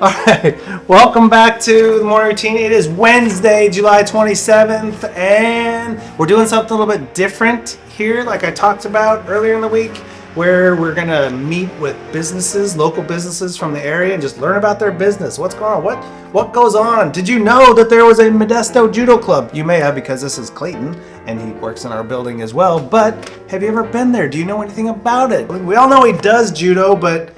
All right, welcome back to the Morning Routine. It is Wednesday, July 27th, and we're doing something a little bit different here, like I talked about earlier in the week, where we're going to meet with businesses, local businesses from the area, and just learn about their business. What's going on? What goes on? Did you know that there was a Modesto Judo Club? You may have, because this is Clayton, and he works in our building as well, but have you ever been there? Do you know anything about it? We all know he does judo, but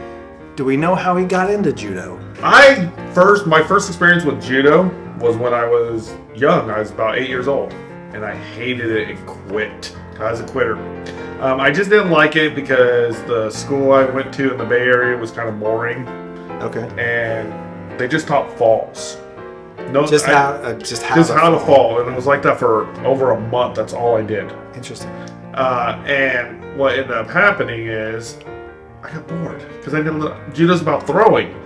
do we know how he got into judo? My first experience with judo was when I was young. I was about 8 years old, and I hated it and quit. I was a quitter. I just didn't like it because the school I went to in the Bay Area was kind of boring. Okay. And they just taught falls. How to fall, and it was like that for over a month. That's all I did. Interesting. And what ended up happening is I got bored because judo's about throwing.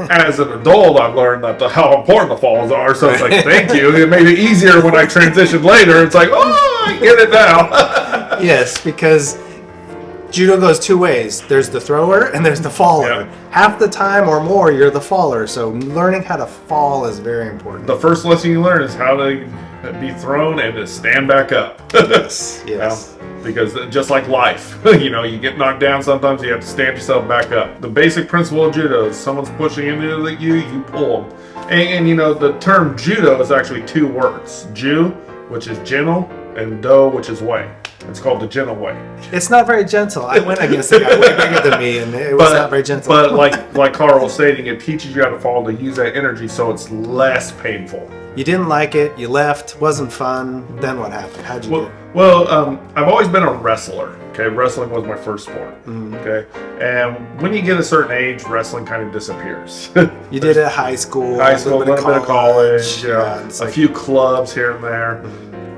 As an adult, I've learned how important the falls are. So it's like, thank you. It made it easier when I transitioned later. It's like, oh, I get it now. Yes, because judo goes two ways. There's the thrower and there's the faller. Yeah. Half the time or more, you're the faller. So learning how to fall is very important. The first lesson you learn is how to be thrown and to stand back up. Yes. Because just like life, you get knocked down sometimes, you have to stand yourself back up. The basic principle of judo is someone's pushing into you, you pull them. And the term judo is actually two words. Ju, which is gentle, and do, which is way. It's called the gentle way. It's not very gentle. I went against a guy way bigger than me, and it was not very gentle. But like Carl was stating, it teaches you how to fall, to use that energy so it's less painful. You didn't like it, you left, wasn't fun, then what happened? How'd you do? Well, I've always been a wrestler. Okay, wrestling was my first sport. Okay, and when you get a certain age, wrestling kind of disappears. You did it at high school, a little bit of college, a few clubs here and there.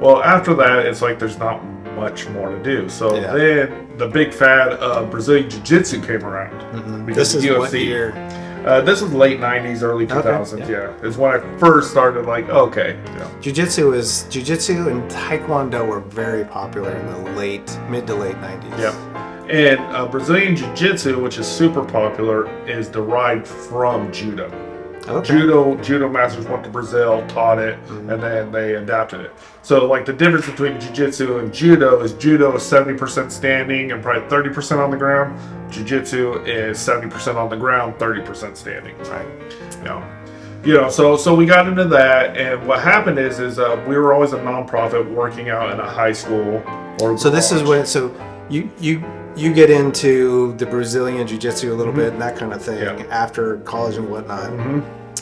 Well, after that, it's like there's not much more to do. So then the big fad of Brazilian Jiu Jitsu came around. This is UFC. What year? This was late 90s, early 2000s. Okay, is when I first started Jiu Jitsu and Taekwondo were very popular in the mid to late 90s. Yeah. And Brazilian Jiu Jitsu, which is super popular, is derived from judo. Okay. Judo masters went to Brazil, taught it, and then they adapted it. So the difference between Jiu-Jitsu and Judo is 70% standing and probably 30% on the ground. Jiu-Jitsu is 70% on the ground, 30% standing. Right. So we got into that, and what happened is we were always a nonprofit working out in a high school or So this is when you get into the Brazilian Jiu-Jitsu a little bit and that kind of thing after college and whatnot.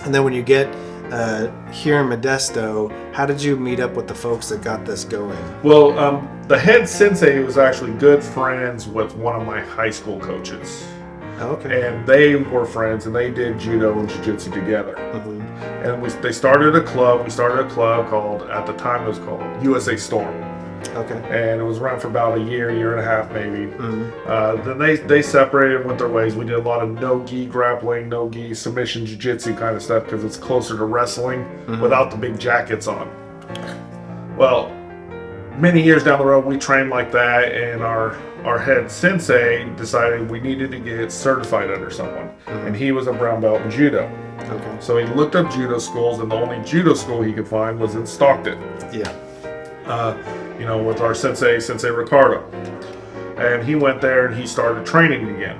And then when you get here in Modesto, how did you meet up with the folks that got this going? Well, the head sensei was actually good friends with one of my high school coaches. Okay. And they were friends, and they did judo and jiu-jitsu together. And they started a club. We started a club at the time it was called USA Storm. Okay. And it was around for about a year and a half maybe. Then they separated and went their ways. We did a lot of no-gi grappling, no-gi submission jiu-jitsu kind of stuff because it's closer to wrestling without the big jackets on. Well, many years down the road we trained like that, and our head sensei decided we needed to get certified under someone. And he was a brown belt in judo. Okay. So he looked up judo schools, and the only judo school he could find was in Stockton. Yeah. With our Sensei Ricardo. And he went there and he started training again.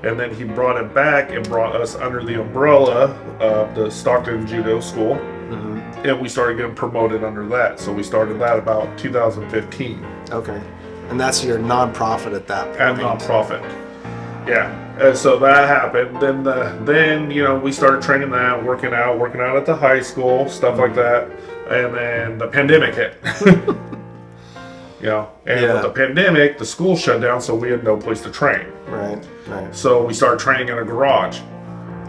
And then he brought it back and brought us under the umbrella of the Stockton Judo School. And we started getting promoted under that. So we started that about 2015. Okay. And that's your nonprofit at that point? At nonprofit. Yeah. And so that happened. Then we started training that, working out at the high school, stuff like that. And then the pandemic hit. With the pandemic, the school shut down, so we had no place to train. Right. So we started training in a garage.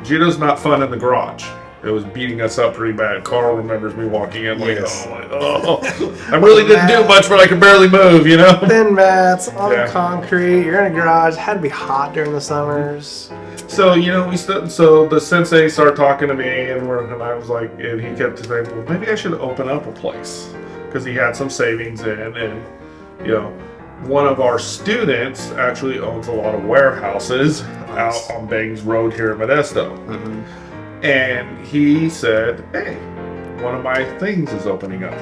Judo's not fun in the garage. It was beating us up pretty bad. Carl remembers me walking in I really didn't do much, but I could barely move, Thin mats on the concrete. You're in a garage. It had to be hot during the summers. So so the sensei started talking to me, and I was like, and he kept saying, well, maybe I should open up a place because he had some savings in, and one of our students actually owns a lot of warehouses out on Bangs Road here in Modesto. And he said, hey, one of my things is opening up.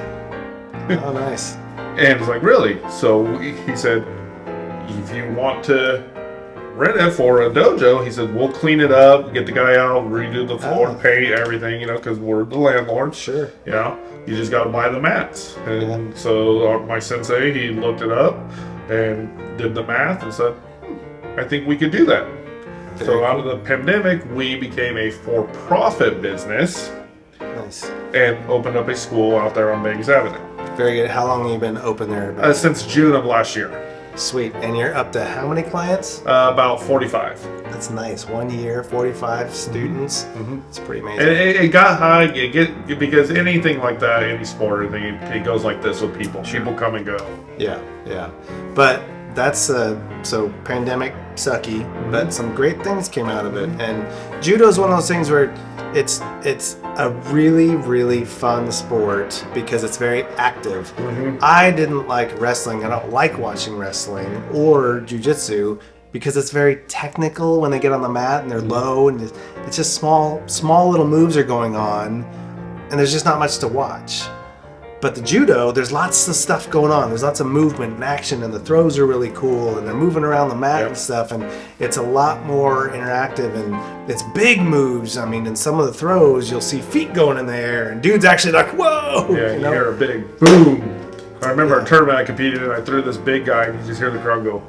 Oh, nice. And it's like, really? So he said, if you want to rent it for a dojo, he said, we'll clean it up, get the guy out, redo the floor, paint everything, you know, because we're the landlord. Sure. You know, you just got to buy the mats. And so my sensei, he looked it up and did the math and said, I think we could do that. So out of the pandemic, we became a for-profit business. Nice. And opened up a school out there on Bangs Avenue. Very good. How long have you been open there? Since June of last year. Sweet. And you're up to how many clients? About 45. That's nice. 1 year, 45 students. It's pretty amazing. It got high. Because anything like that, any sport, it goes like this with people. People come and go. Yeah. But that's so pandemic sucky, but some great things came out of it. And judo is one of those things where it's a really, really fun sport because it's very active. I didn't like wrestling. I don't like watching wrestling or jiu-jitsu because it's very technical when they get on the mat and they're low and it's just small little moves are going on and there's just not much to watch. But the judo, there's lots of stuff going on. There's lots of movement and action, and the throws are really cool, and they're moving around the mat and stuff, and it's a lot more interactive, and it's big moves. I mean, in some of the throws, you'll see feet going in the air, and dudes actually like, whoa! Yeah, you hear a big boom. I remember a tournament I competed in, I threw this big guy, and you just hear the crowd go,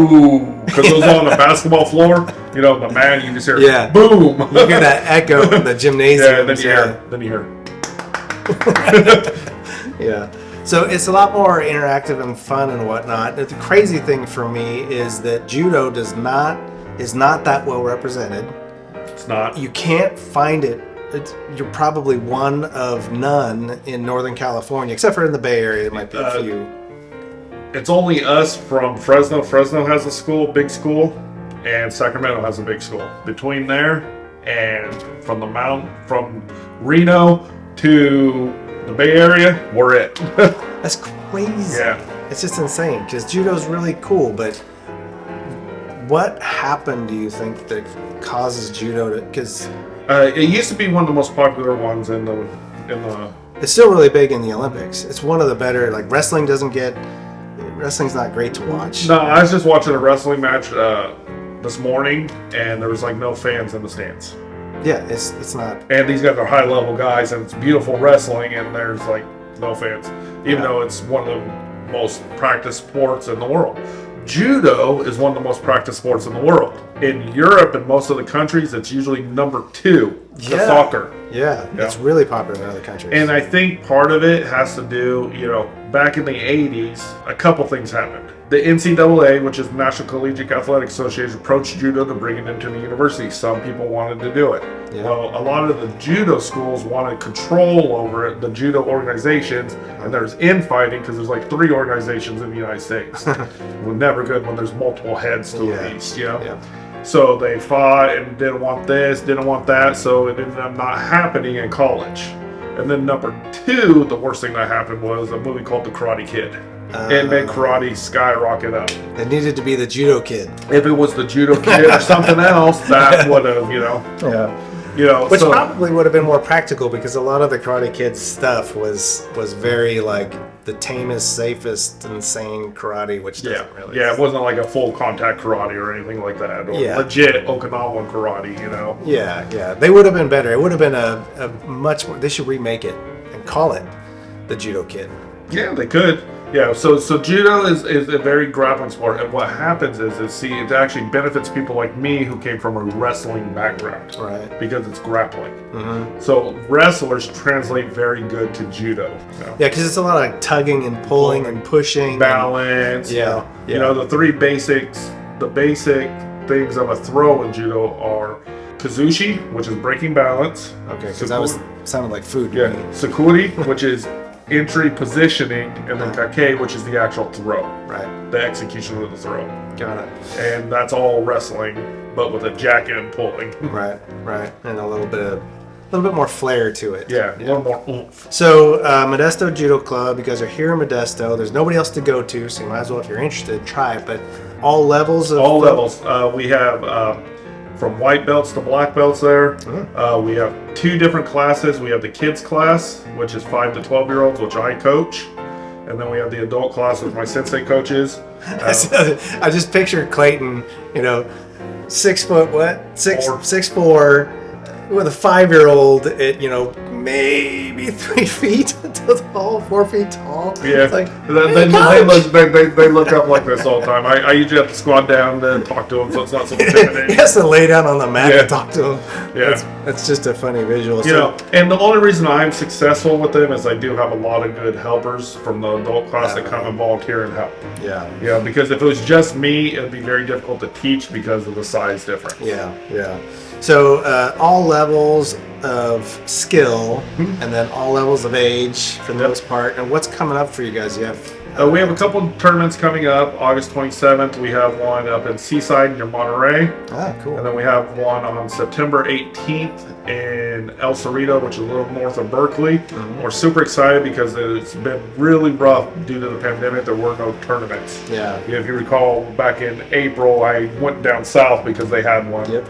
ooh. Because it was on the basketball floor, you know, the man, you just hear, boom. You hear that echo in the gymnasium. Then you hear. Yeah. So it's a lot more interactive and fun and whatnot. The crazy thing for me is that judo is not that well represented. It's not. You can't find it. You're probably one of none in Northern California, except for in the Bay Area. There might be a few. It's only us from Fresno. Fresno has a school, big school, and Sacramento has a big school. Between there and from Reno to the Bay Area, we're it. That's crazy. Yeah. It's just insane because judo's really cool, but what happened, do you think, that causes judo to, because it used to be one of the most popular ones in the it's still really big in the Olympics. It's one of the better, like wrestling's not great to watch. No, I was just watching a wrestling match this morning and there was like no fans in the stands. Yeah, it's not. And these guys are high level guys, and it's beautiful wrestling, and there's like no fans, even though it's one of the most practiced sports in the world. Judo is one of the most practiced sports in the world. In Europe and most of the countries, it's usually number 2 to soccer. Yeah, it's really popular in other countries. And I think part of it has to do, back in the 80s, a couple things happened. The NCAA, which is the National Collegiate Athletic Association, approached judo to bring it into the university. Some people wanted to do it. Yeah. Well, a lot of the judo schools wanted control over it, the judo organizations, and there's infighting because there's like 3 organizations in the United States. We're never good when there's multiple heads to a beast, Yeah. So they fought and didn't want this, didn't want that, so it ended up not happening in college. And then number 2, the worst thing that happened was a movie called The Karate Kid. It made karate skyrocket up. It needed to be the judo kid. If it was the judo kid or something else, that would have, Which probably would have been more practical because a lot of the Karate Kid stuff was very like the tamest, safest, insane karate, which doesn't really. Yeah, it wasn't like a full contact karate or anything like that. Or legit Okinawan karate, Yeah. They would have been better. It would have been a much more. They should remake it and call it the Judo Kid. Yeah, they could. Yeah, so judo is a very grappling sport, and what happens is it actually benefits people like me who came from a wrestling background, right? Because it's grappling. So wrestlers translate very good to judo. Yeah, because it's a lot of tugging and pulling and pushing, balance. And, the 3 basics, the basic things of a throw in judo are kazushi, which is breaking balance. Okay, because that sounded like food. Yeah, sakuri, which is entry positioning, and then kake, which is the actual throw. Right. The execution of the throw. Got it. And that's all wrestling, but with a jacket and pulling. Right. And a little bit of little bit more flair to it. Yeah, a little more oomph. So Modesto Judo Club, you guys are here in Modesto. There's nobody else to go to, so you might as well, if you're interested, try it. But all levels of levels. We have from white belts to black belts there. We have 2 different classes. We have the kids class, which is 5 to 12-year-olds, which I coach. And then we have the adult class, which my sensei coaches. I just pictured Clayton, 6 foot, what? 6'4", with a 5-year-old at, maybe 3 feet tall, 4 feet tall. Yeah, it's like, they look up like this all the time. I usually have to squat down and talk to them, so it's not so intimidating. He has to lay down on the mat and talk to him. Yeah. That's just a funny visual. And the only reason I'm successful with them is I do have a lot of good helpers from the adult class that come and volunteer and help. Yeah. Because if it was just me, it'd be very difficult to teach because of the size difference. Yeah. So all levels of skill, and then all levels of age for the most part. And what's coming up for you guys? You have we have a couple of tournaments coming up. August 27th, we have one up in Seaside near Monterey. Cool. And then we have one on September 18th in El Cerrito, which is a little north of Berkeley. We're super excited because it's been really rough due to the pandemic. There were no tournaments. Yeah. If you recall, back in April, I went down south because they had one. Yep.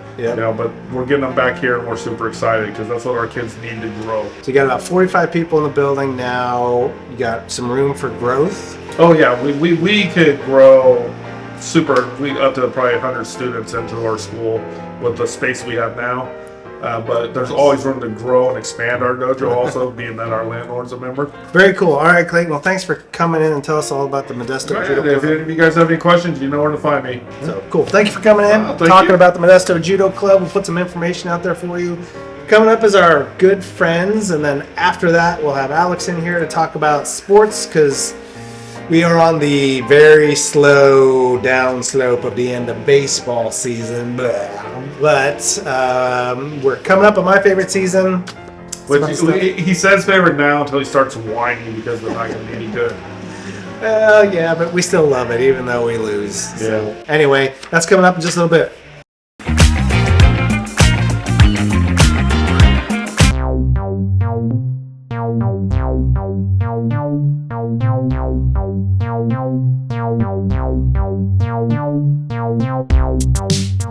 But we're getting them back here, and we're super excited because that's what our kids need to grow. So you got about 45 people in the building now. You got some room for growth. Oh yeah, we could grow up to probably 100 students into our school with the space we have now. But there's always room to grow and expand our dojo also, being that our landlord's a member. Very cool. All right, Clayton. Well, thanks for coming in and tell us all about the Modesto Judo Club. If you guys have any questions, you know where to find me. So cool. Thank you for coming in, talking about the Modesto Judo Club. We'll put some information out there for you. Coming up is our good friends, and then after that, we'll have Alex in here to talk about sports, because we are on the very slow down slope of the end of baseball season, but we're coming up on my favorite season. He says favorite now until he starts whining because they're not going to be any good. Yeah, but we still love it even though we lose. So anyway, that's coming up in just a little bit.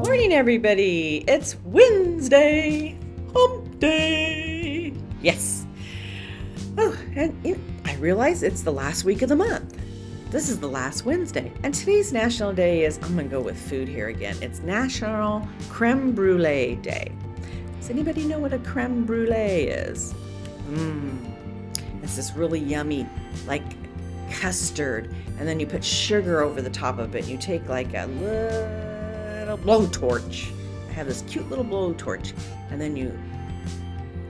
Morning, everybody. It's Wednesday. Hump day. Yes. Oh, and I realize it's the last week of the month. This is the last Wednesday. And today's national day is, I'm going to go with food here again. It's National Creme Brulee Day. Does anybody know what a creme brulee is? It's this really yummy, like custard, and then you put sugar over the top of it. You take like a little blowtorch. I have this cute little blowtorch, and then you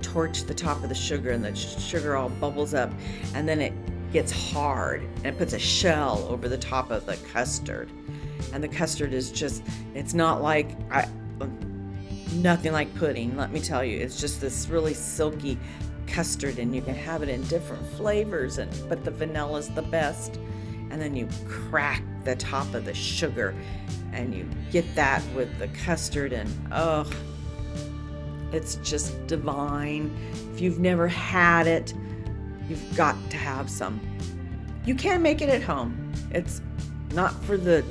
torch the top of the sugar, and the sugar all bubbles up, and then it gets hard, and it puts a shell over the top of the custard. And the custard is just, it's not like, nothing like pudding, let me tell you. It's just this really silky custard, and you can have it in different flavors, but the vanilla's the best. And then you crack the top of the sugar, and you get that with the custard, and it's just divine. If you've never had it, you've got to have some. You can make it at home. It's not for the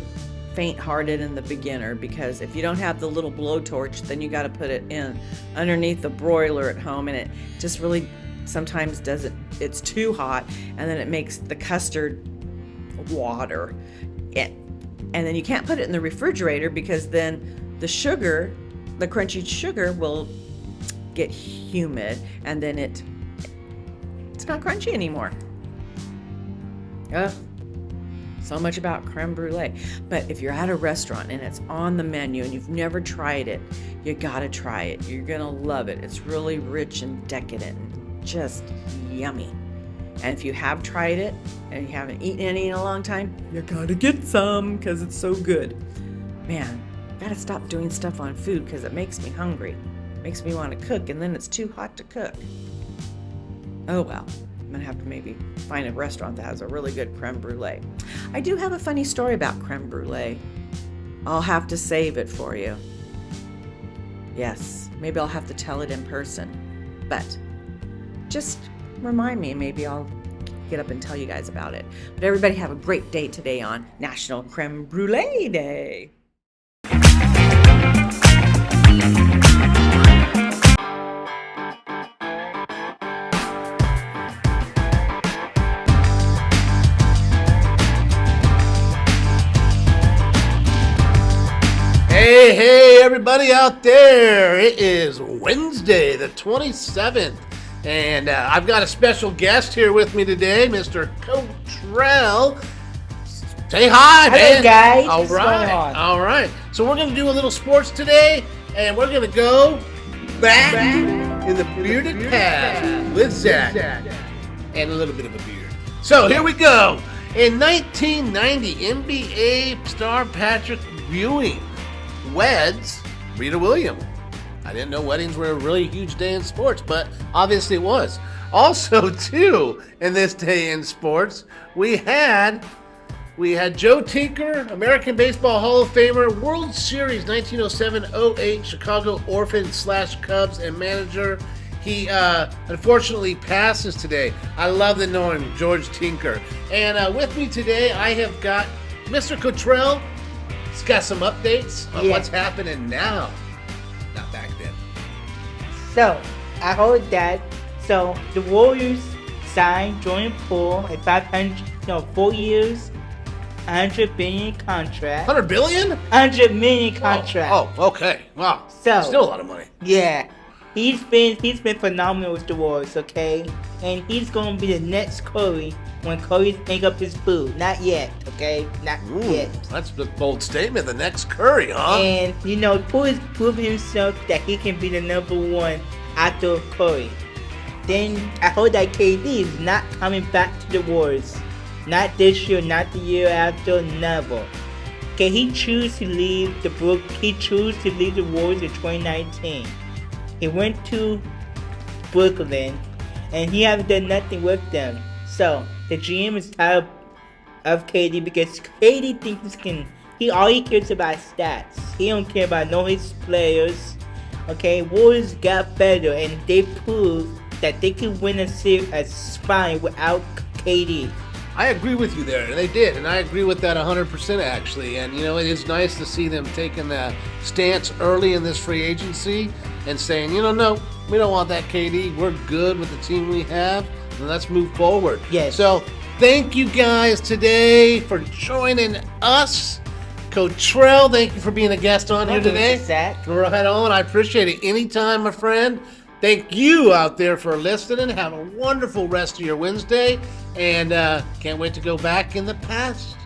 faint-hearted and the beginner, because if you don't have the little blowtorch, then you got to put it in underneath the broiler at home, and it just really sometimes doesn't, it's too hot, and then it makes the custard water. And then you can't put it in the refrigerator, because then the sugar, the crunchy sugar, will get humid, and then it's not crunchy anymore. So much about creme brulee. But if you're at a restaurant and it's on the menu and you've never tried it, you gotta try it. You're gonna love it. It's really rich and decadent and just yummy. And if you have tried it and you haven't eaten any in a long time, you gotta get some, because it's so good. Man, gotta stop doing stuff on food, because it makes me hungry. Makes me want to cook, and then it's too hot to cook. Oh well. I'm gonna have to maybe find a restaurant that has a really good creme brulee. I do have a funny story about creme brulee. I'll have to save it for you. Yes, maybe I'll have to tell it in person. But just remind me, and maybe I'll get up and tell you guys about it. But everybody have a great day today on National Creme Brulee Day. Hey, everybody out there. It is Wednesday, the 27th, and I've got a special guest here with me today, Mr. Cottrell. Say hi, man. Hello, guys. All What's going on? all right. So we're going to do a little sports today, and we're going to go back in the bearded past with Zach and a little bit of a beard. So here we go. In 1990, NBA star Patrick Ewing weds Rita Williams. I didn't know weddings were a really huge day in sports, but obviously it was. Also, too, in this day in sports, we had Joe Tinker, American Baseball Hall of Famer, World Series 1907-08 Chicago Orphans/Cubs and manager. He unfortunately passes today. I love the name, George Tinker. And with me today, I have got Mr. Cottrell. He's got some updates on what's happening now, not back then. So, I heard that. So, the Warriors signed Jordan Poole a 4 years, $100 billion contract. 100 billion? 100 million contract. Oh, okay. Wow. So, still a lot of money. Yeah. He's been phenomenal with the Warriors, okay? And he's gonna be the next Curry when Curry hang up his boot. Not yet, okay? Not yet. That's a bold statement. The next Curry, huh? And Poole has proven himself that he can be the number one after Curry. Then I heard that KD is not coming back to the Warriors. Not this year, not the year after, never. Okay, he chose to leave the Warriors in 2019. He went to Brooklyn, and he hasn't done nothing with them. So the GM is tired of KD because KD thinks all he cares about stats. He don't care about no his players. Okay, Warriors got better, and they proved that they could win a spine without KD. I agree with you there, and they did, and I agree with that 100% actually. And it is nice to see them taking that stance early in this free agency and saying, no, we don't want that KD. We're good with the team we have, and let's move forward. Yes. So thank you guys today for joining us. Cottrell, thank you for being a guest on here today. Zach. Right on. I appreciate it anytime, my friend. Thank you out there for listening. Have a wonderful rest of your Wednesday. And can't wait to go back in the past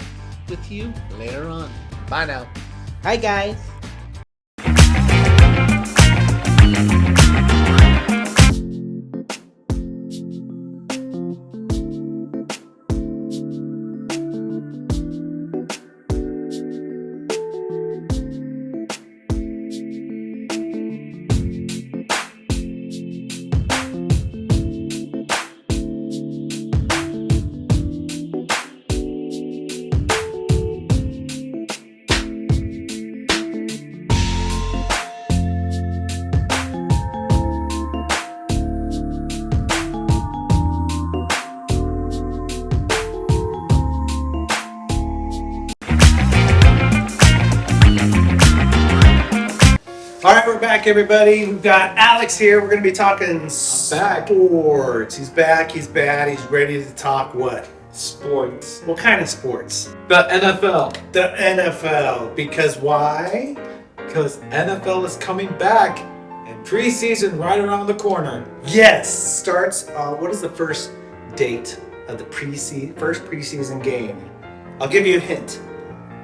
with you later on. Bye now. Hi, guys. All right, we're back, everybody. We've got Alex here. We're going to be talking sports. He's back. He's bad. He's ready to talk what? Sports. What kind of sports? The NFL. The NFL. Because why? Because NFL is coming back and preseason right around the corner. Yes. Starts, what is the first date of the first preseason game? I'll give you a hint.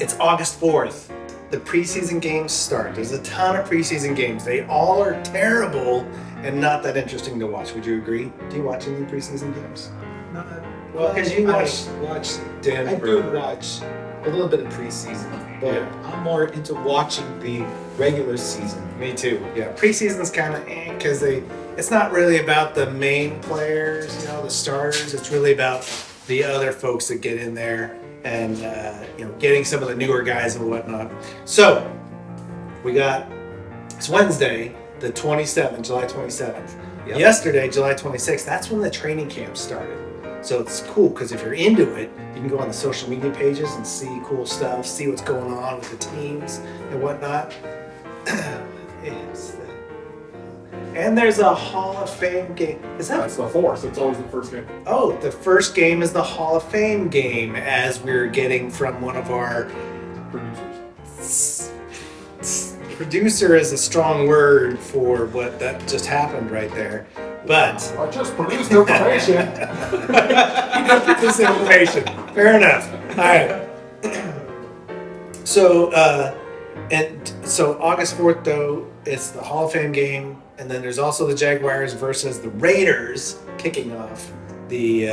It's August 4th. The preseason games start. There's a ton of preseason games. They all are terrible and not that interesting to watch. Would you agree? Do you watch any preseason games? Well, because you watch Denver. I do watch a little bit of preseason, but I'm more into watching the regular season. Me too. Yeah, preseason's kind of because it's not really about the main players, the starters. It's really about the other folks that get in there and getting some of the newer guys and whatnot. So it's Wednesday, the 27th, July 27th. Yep. Yesterday, July 26th, that's when the training camp started. So it's cool because if you're into it, you can go on the social media pages and see cool stuff, see what's going on with the teams and whatnot. And there's a Hall of Fame game. Is that? That's the fourth. It's always the first game. Oh, the first game is the Hall of Fame game, as we're getting from one of our Producers. producer is a strong word for what that just happened right there. But I just produced information. you don't get this information. Fair enough. All right. So, August 4th, though, it's the Hall of Fame game, and then there's also the Jaguars versus the Raiders kicking off the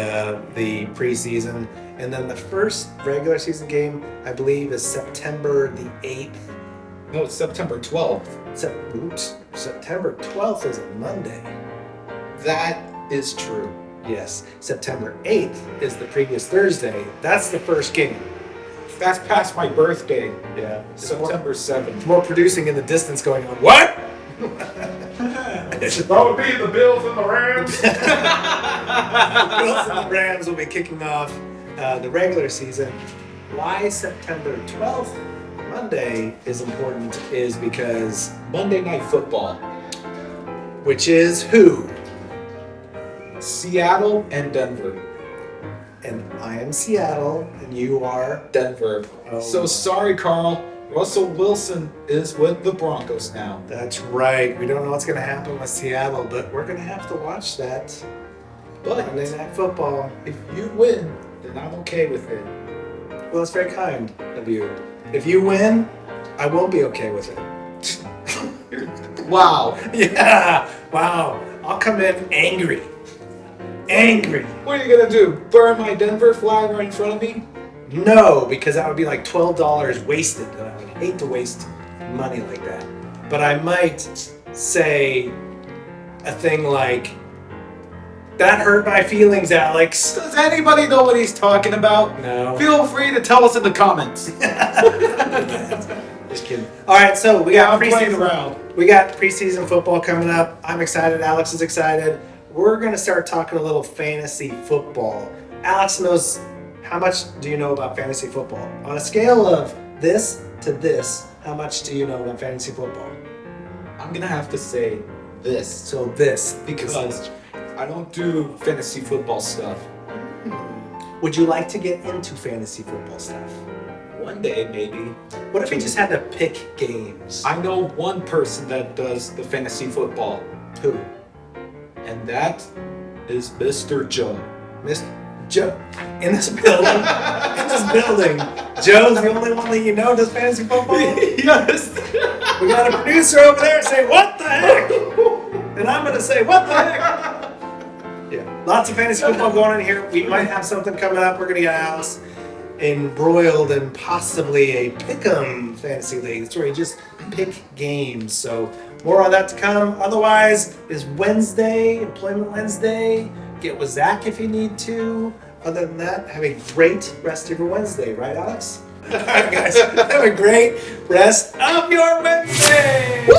preseason, and then the first regular season game, I believe, is September the 8th. No, it's September 12th. September 12th is a Monday. That is true. Yes, September 8th is the previous Thursday. That's the first game. That's past my birthday. Yeah. September 7th. More producing in the distance going on. What? That would be the Bills and the Rams. Bills and the Rams will be kicking off the regular season. Why September 12th, Monday, is important is because Monday Night Football. which is who? Seattle and Denver. And I am Seattle, and you are. Denver. Oh. So sorry, Carl. Russell Wilson is with the Broncos now. That's right. We don't know what's going to happen with Seattle, but we're going to have to watch that. But Monday Night Football. if you win, then I'm okay with it. Well, it's very kind of you. If you win, I won't be okay with it. Wow. Yeah. Wow. I'll come in angry. Angry. What are you going to do? Burn my Denver flag right in front of me? No, because that would be like $12 wasted. And I would hate to waste money like that. But I might say a thing like, that hurt my feelings, Alex. Does anybody know what he's talking about? No. Feel free to tell us in the comments. Just kidding. All right, so we got I'm playing preseason. around. We got preseason football coming up. I'm excited. Alex is excited. We're gonna start talking a little fantasy football. Alex knows. How much do you know about fantasy football? On a scale of this to this, how much do you know about fantasy football? I'm going to have to say this. So this, Because I don't do fantasy football stuff. would you like to get into fantasy football stuff? One day, maybe. What if you just had to pick games? I know one person that does the fantasy football, Who? and that is Mr. Joe. Mr. Joe. In this building. Joe's the only one that you know does fantasy football? Yes. We got a producer over there say, what the heck? And I'm going to say, what the heck? Yeah. Lots of fantasy football going on here. We might have something coming up. We're going to get Alice embroiled in possibly a pick'em fantasy league. It's where you just pick games. So more on that to come. Otherwise, it's Wednesday, Employment Wednesday. Get with Zach if you need to. Other than that, have a great rest of your Wednesday, right, Alex? All right, guys. Have a great rest of your Wednesday. Woo!